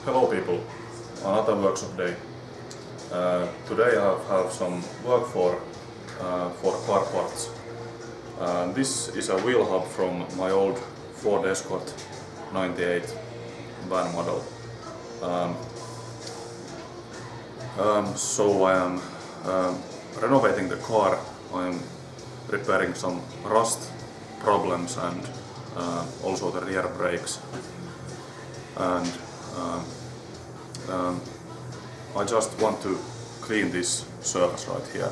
Hello people, another workshop day. Today I have some work for car parts. This is a wheel hub from my old Ford Escort 98 van model. So I am renovating the car. I am repairing some rust problems and also the rear brakes. And I just want to clean this surface right here.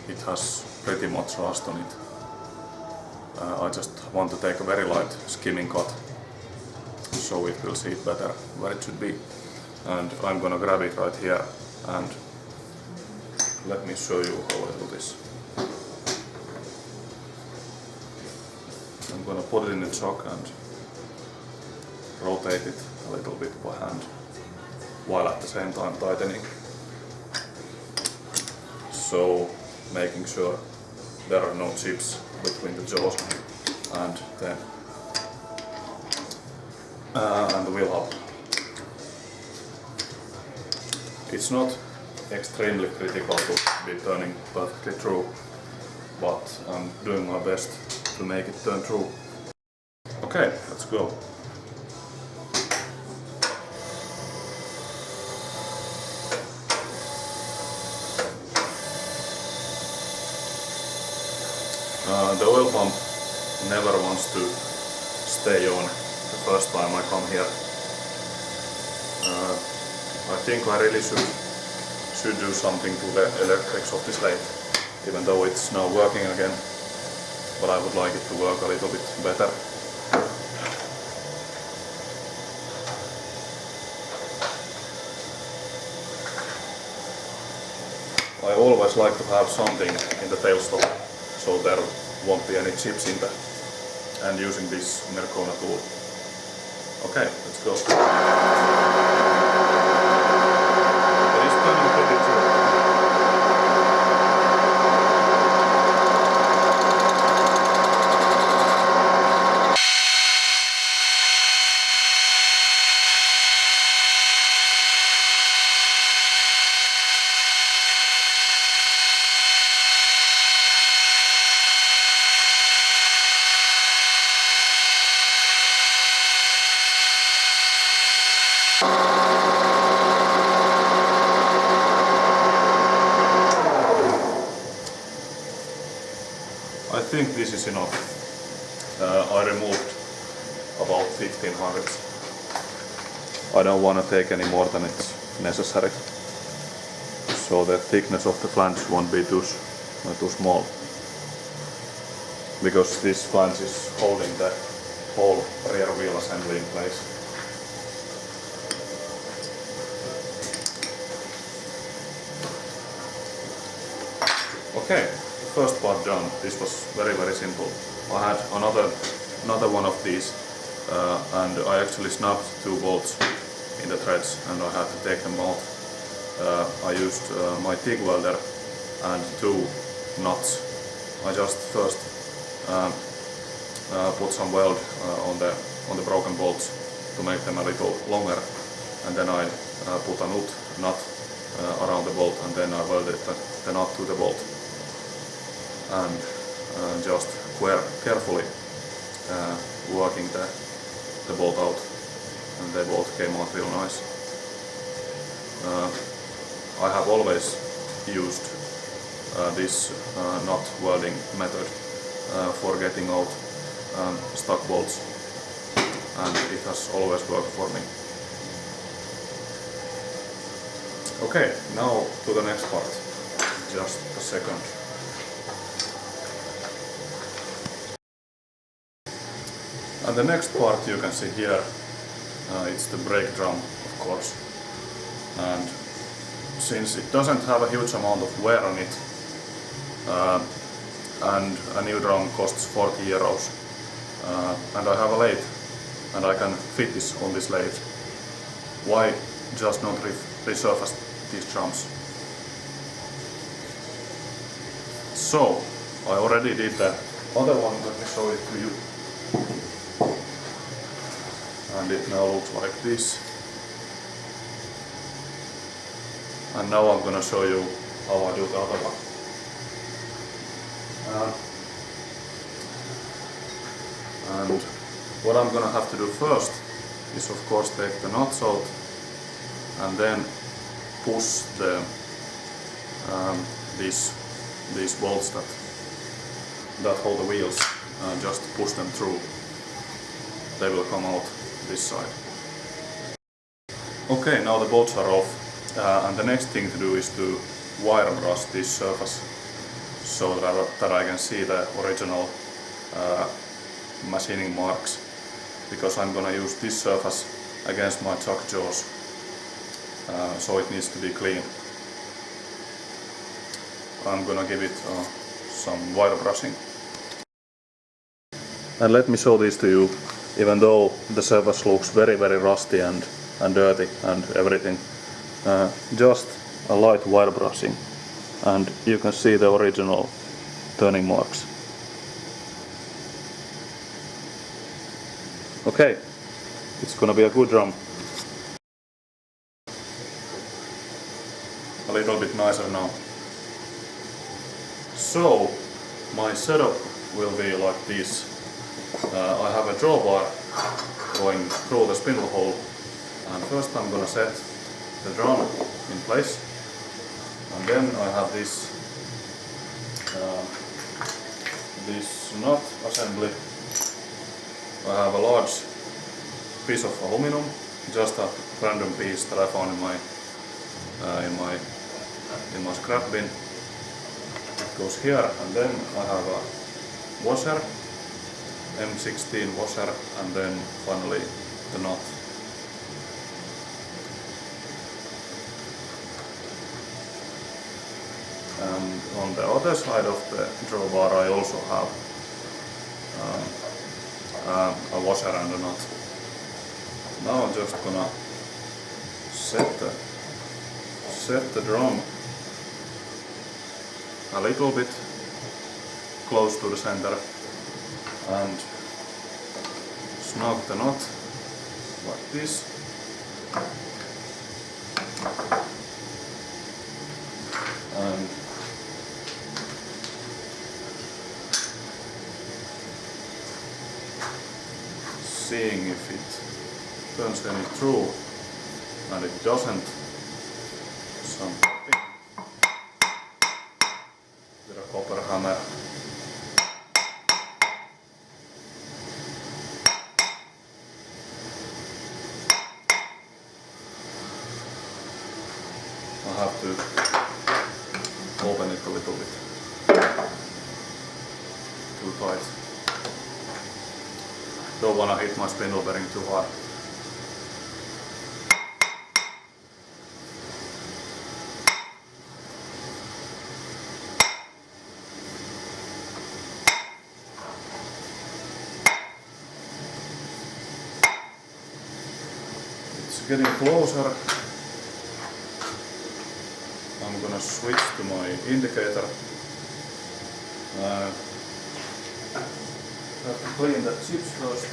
It has pretty much rust on it. I just want to take a very light skimming cut so it will see better where it should be. And I'm gonna grab it right here and let me show you how I do this. I'm gonna put it in the chock and rotate it a little bit by hand while at the same time tightening. So making sure there are no chips between the jaws and the wheel hub. It's not extremely critical to be turning perfectly true, but I'm doing my best to make it turn true. Okay, let's go. The oil pump never wants to stay on the first time I come here. I think I really should do something to the electrics of this lathe, even though it's now working again, but I would like it to work a little bit better. I always like to have something in the tailstop, so there won't be any chips in there, and using this Mercona tool. Okay, let's go. It is turning pretty true. I think this is enough. I removed about 15 hundredths. I don't want to take any more than it's necessary, so the thickness of the flange won't be too small, because this flange is holding the whole rear wheel assembly in place. Okay, first part done. This was very simple. I had another one of these and I actually snapped 2 bolts in the threads and I had to take them out. I used my TIG welder and 2 nuts. I just first put some weld on the broken bolts to make them a little longer, and then I put a nut around the bolt, and then I welded the nut to the bolt. And just carefully working the bolt out, and the bolt came out real nice. I have always used this nut welding method for getting out stuck bolts, and it has always worked for me. Okay, now to the next part. Just a second. And the next part you can see here, it's the brake drum, of course. And since it doesn't have a huge amount of wear on it, and a new drum costs 40 euros, and I have a lathe, and I can fit this on this lathe, why just not resurface these drums? So, I already did the other one, let me show it to you. And it now looks like this. And now I'm gonna show you how I do the other one. And what I'm gonna have to do first is of course take the nuts out and then push these bolts that hold the wheels, just push them through. They will come out this side. Okay, now the bolts are off, and the next thing to do is to wire brush this surface so that I can see the original machining marks, because I'm gonna use this surface against my chuck jaws, so it needs to be clean. I'm gonna give it some wire brushing. And let me show this to you, even though the surface looks very rusty and dirty and everything, just a light wire brushing and you can see the original turning marks. Okay, it's gonna be a good drum. A little bit nicer now. So, my setup will be like this. I have a drawbar going through the spindle hole, and first I'm gonna set the drum in place, and then I have this nut assembly. I have a large piece of aluminum, just a random piece that I found in my scrap bin. It goes here, and then I have a washer, M16 washer, and then finally the nut. And on the other side of the drawbar I also have a washer and a nut. Now I'm just gonna set the drum a little bit close to the center and snug the nut like this. And seeing if it turns any through, and it doesn't, some tapping with a copper hammer. I have to open it a little bit. Too tight. Don't wanna hit my spindle bearing too hard. It's getting closer. I'm gonna switch to my indicator. I have to clean the chips first.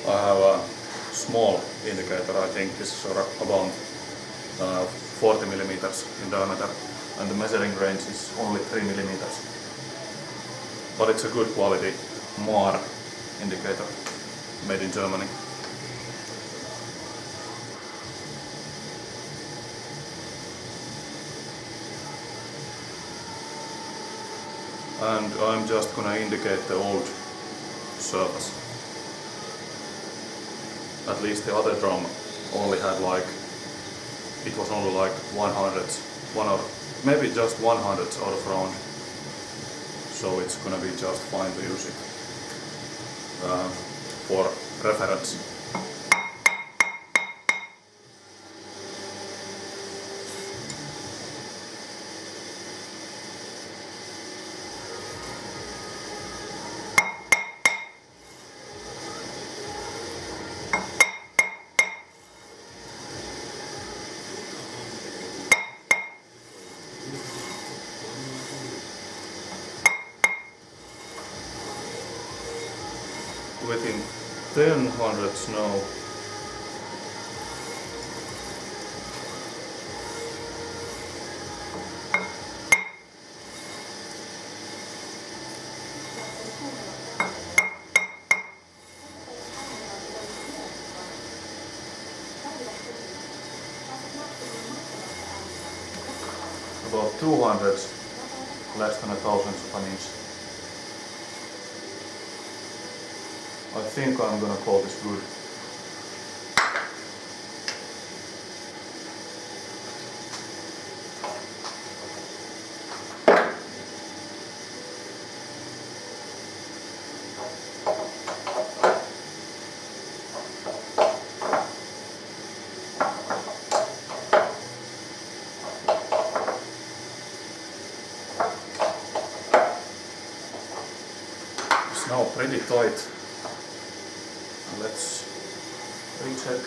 I have a small indicator. I think this is about 40 millimeters in diameter, and the measuring range is only 3 millimeters. But it's a good quality MAR indicator, made in Germany. And I'm just gonna indicate the old surface. At least the other drum only had it was only like 100, or maybe just 100 out of round. So it's gonna be just fine to use it for reference. within 10 hundredths now. About 200, less than a thousandth of an inch. I think I'm gonna call this good. It's now pretty tight. Let's recheck.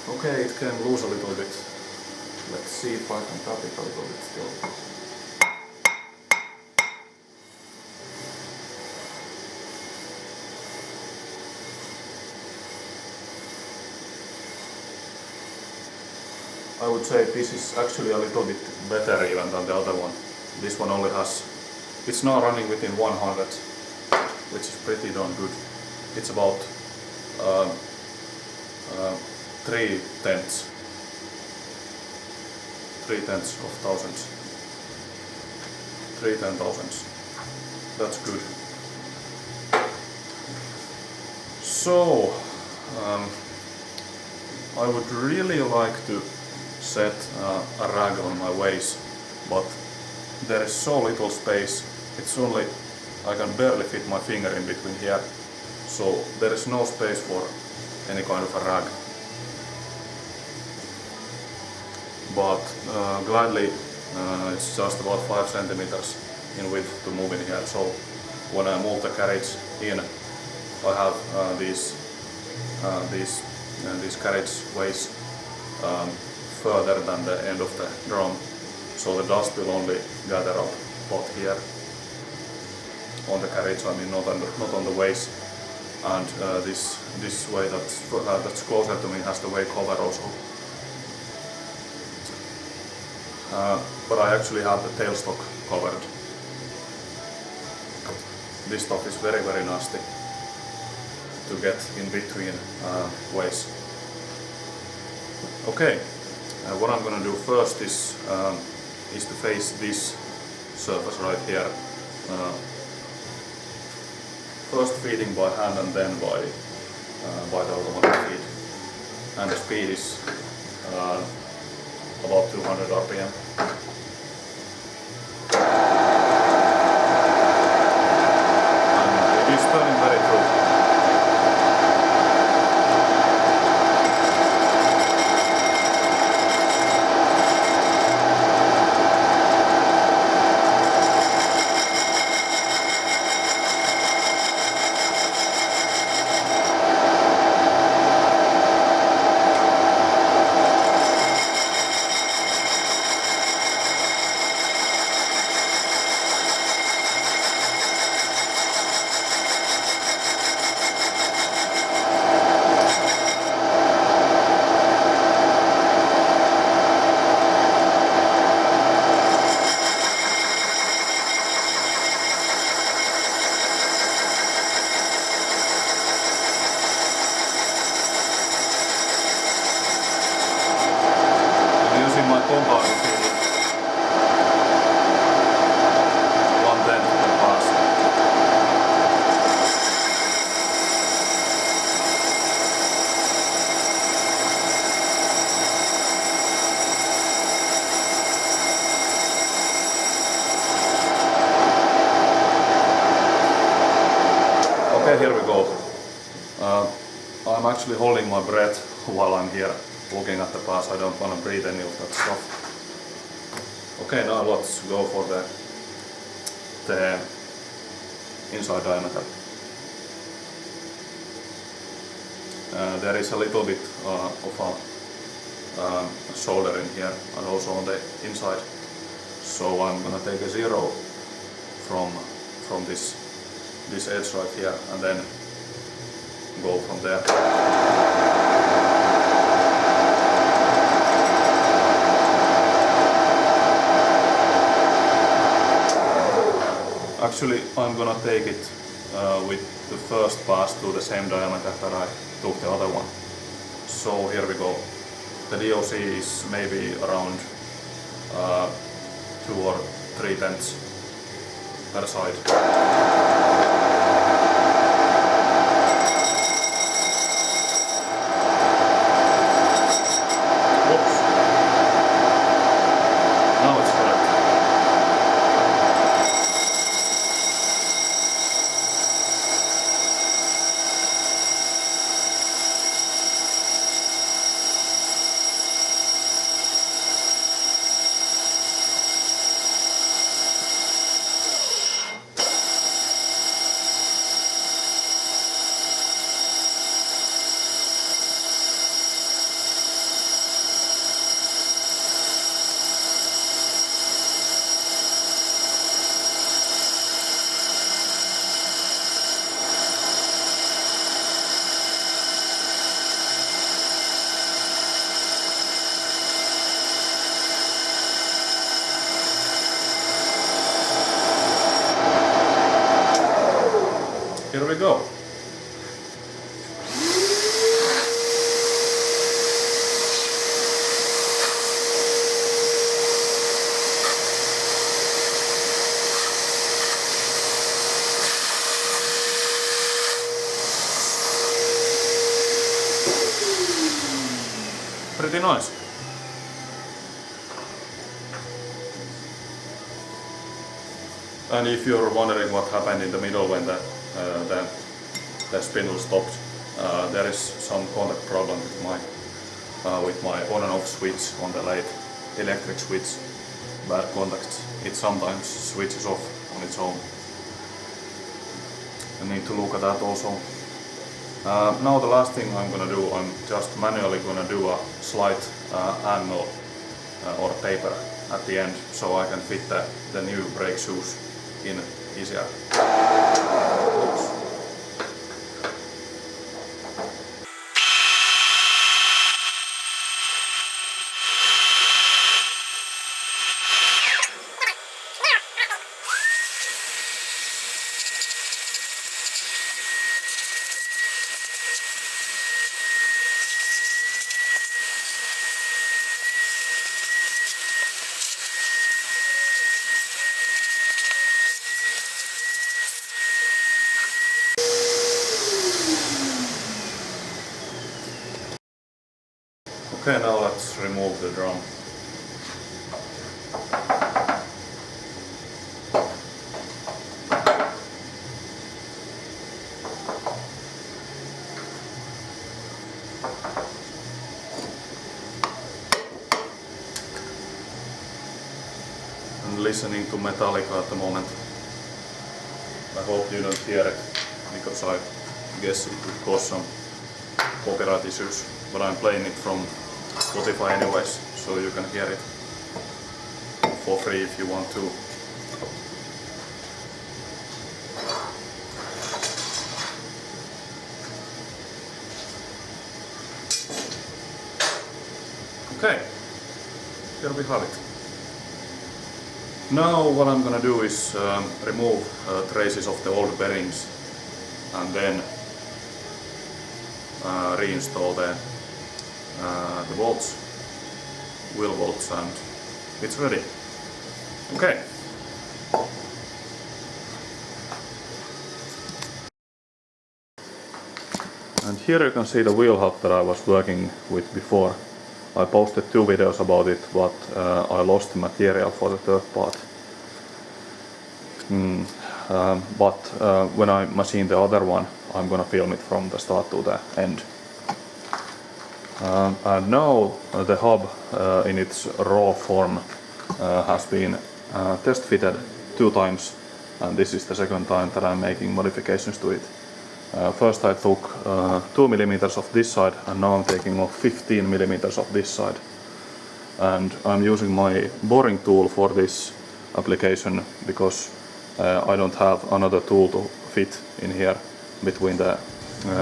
Okay, it can lose a little bit. Let's see if I can tap it a little bit still. I would say this is actually a little bit better even than the other one. This one only has, it's now running within 100, which is pretty darn good. It's about 3/10 of thousandths. 3/10,000ths. That's good. So, I would really like to set a rag on my ways, but there is so little space. It's only, I can barely fit my finger in between here, so there is no space for any kind of a rag. But gladly, it's just about 5 centimeters in width to move in here, so when I move the carriage in, I have these carriageways further than the end of the drum, so the dust will only gather up about here on the carriage, I mean not on the ways. And this way that's closer to me has the way cover also. But I actually have the tailstock covered. This stuff is very nasty to get in between ways. Okay, what I'm gonna do first is to face this surface right here. First feeding by hand and then by the automatic feed. And the speed is about 200 RPM. And it is turning very true. Okay, here we go. I'm actually holding my breath while I'm here looking at the pass. I don't want to breathe any of that stuff. Okay, now let's go for the inside diameter. There is a little bit of a solder in here and also on the inside. So I'm gonna take a 0 from this this edge right here and then go from there. Actually, I'm gonna take it with the first pass to the same diameter that I took the other one. So here we go. The DOC is maybe around 2 or 3 tenths per side. Whoops. Now it's correct. Here we go. Pretty nice. And if you're wondering what happened in the middle when the spindle stopped, there is some contact problem with my on and off switch on the lathe, electric switch, bad contacts. It sometimes switches off on its own. I need to look at that also. Now the last thing I'm gonna do, I'm just manually gonna do a slight angle or taper at the end, so I can fit the new brake shoes in easier. Oops. Okay, now let's remove the drum. I'm listening to Metallica at the moment. I hope you don't hear it, because I guess it would cause some copyright issues, but I'm playing it from Spotify anyways, so you can hear it for free if you want to. Okay, here we have it. Now what I'm gonna do is remove traces of the old bearings and then reinstall the bolts, wheel bolts, and it's ready. Okay. And here you can see the wheel hub that I was working with before. I posted 2 videos about it, but I lost the material for the third part. But when I machine the other one, I'm gonna film it from the start to the end. And now the hub in its raw form has been test fitted 2 times, and this is the second time that I'm making modifications to it. First I took 2 mm of this side, and now I'm taking off 15 mm of this side. And I'm using my boring tool for this application because I don't have another tool to fit in here between the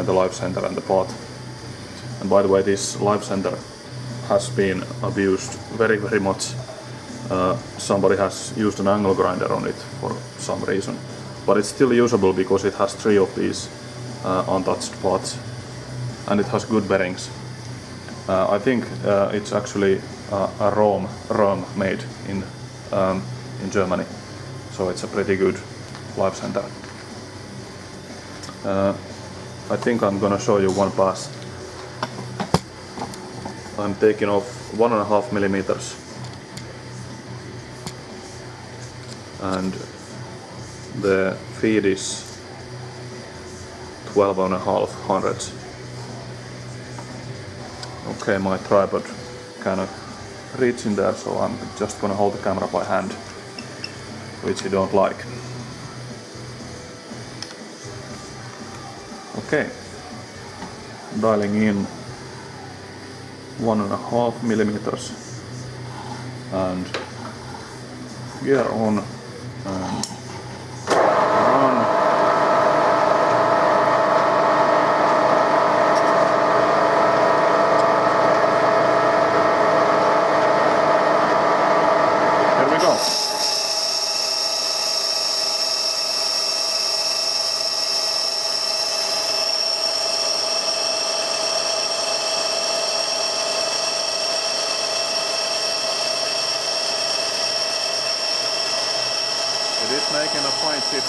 live center and the pot. And by the way, this live center has been abused very much. Somebody has used an angle grinder on it for some reason, but it's still usable because it has 3 of these untouched pots, and it has good bearings. I think it's actually a Rome made in Germany, so it's a pretty good live center. I think I'm gonna show you one pass. I'm taking off 1.5 millimeters, and the feed is 12.5 hundredths. Okay, my tripod cannot reach in there, so I'm just gonna hold the camera by hand, which you don't like. Okay, dialing in 1.5 millimeters and gear on and run. Here we go. It is making a fine chip.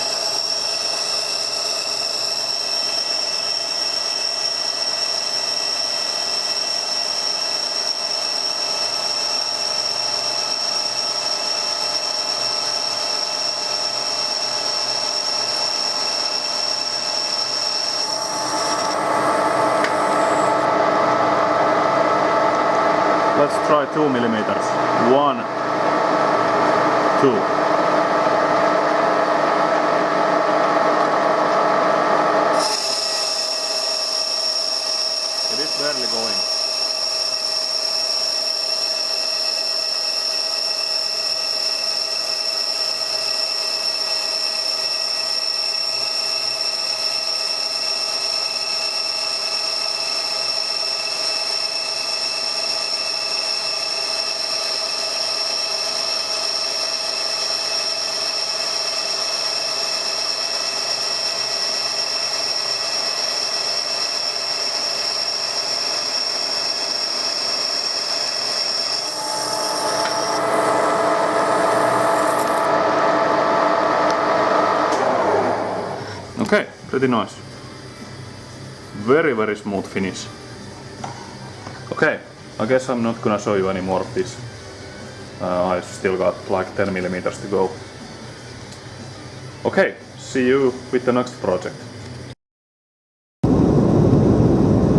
Let's try 2 millimeters. 1, 2. It is barely going. Okay, pretty nice. Very smooth finish. Okay, I guess I'm not gonna show you any more of this. I've still got like 10 millimeters to go. Okay, see you with the next project.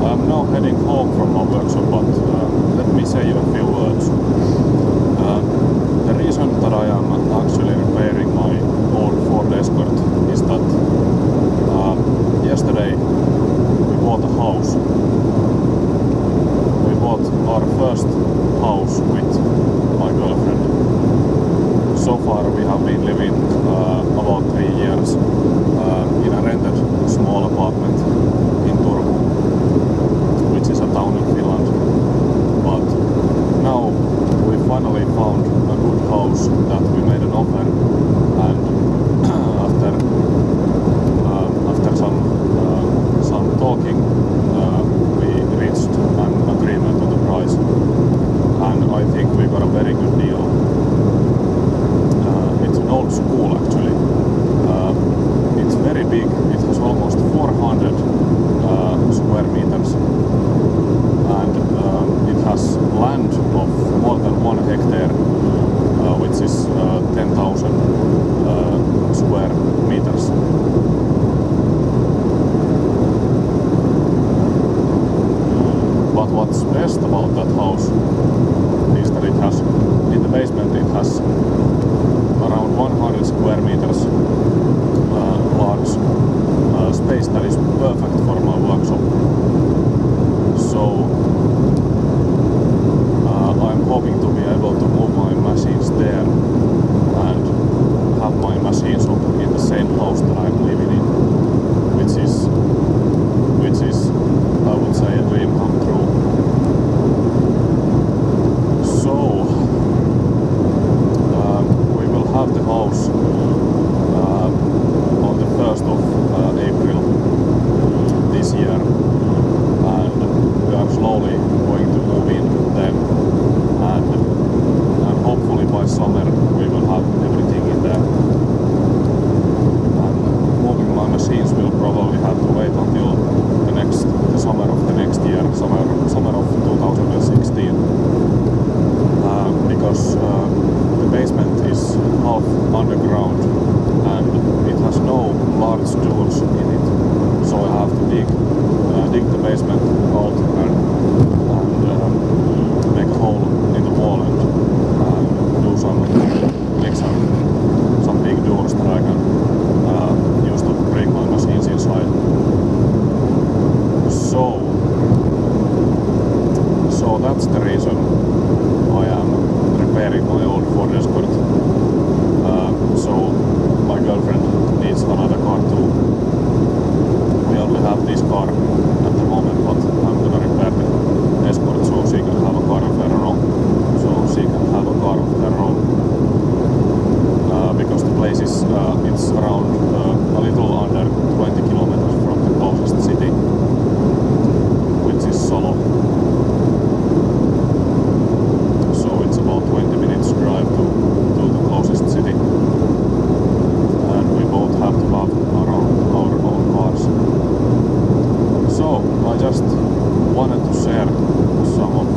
I'm now heading home from my workshop, but let me say a few words. The reason that I am actually repairing my old Ford Escort is that yesterday we bought a house. We bought our first house with my girlfriend. So far we have been living about 3 years in a rented small apartment in Turku, which is a town in Finland. But now we finally found a good house that we made an offer, and after some talking we reached an agreement on the price, and I think we got a very good deal. It's an old school actually. It's very big. It has almost 400 square meters, and it has land of more than 1 hectare, which is 10,000 square meters. But what's best about that house is that it has, in the basement it has around 100 square meters large space that is perfect for my workshop. So I'm hoping to be able to move my machines there and have my machine shop in its jewels in it. So I have to dig the basement out and make a hole in the wall and do make some big doors that I can use to bring my machines inside. So that's the reason I am repairing my old Ford Escort. So my girlfriend needs another car too. We only have this car at the moment, but I'm gonna repair the Escort so she can have a car of her own. Because the place is it's around a little under 20 kilometers from the closest city, which is Solo. So it's about 20 minutes drive to the closest city, and we both have to have our own cars. So I just wanted to share some of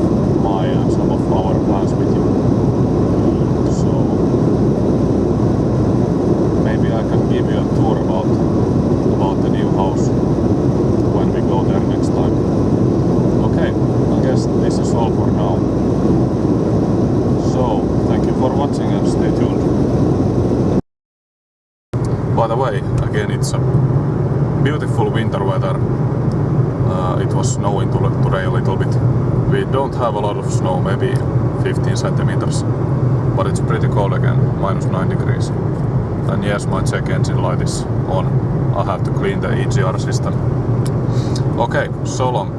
my and some of our plans with you. So maybe I can give you a tour about the new house when we go there next time. Okay, I guess this is all for now. So thank you for watching and stay tuned. By the way, again, it's a beautiful winter weather. It was snowing today a little bit. We don't have a lot of snow, maybe 15 centimeters, but it's pretty cold again, -9 degrees. And yes, my check engine light is on. I have to clean the EGR system. Okay, so long.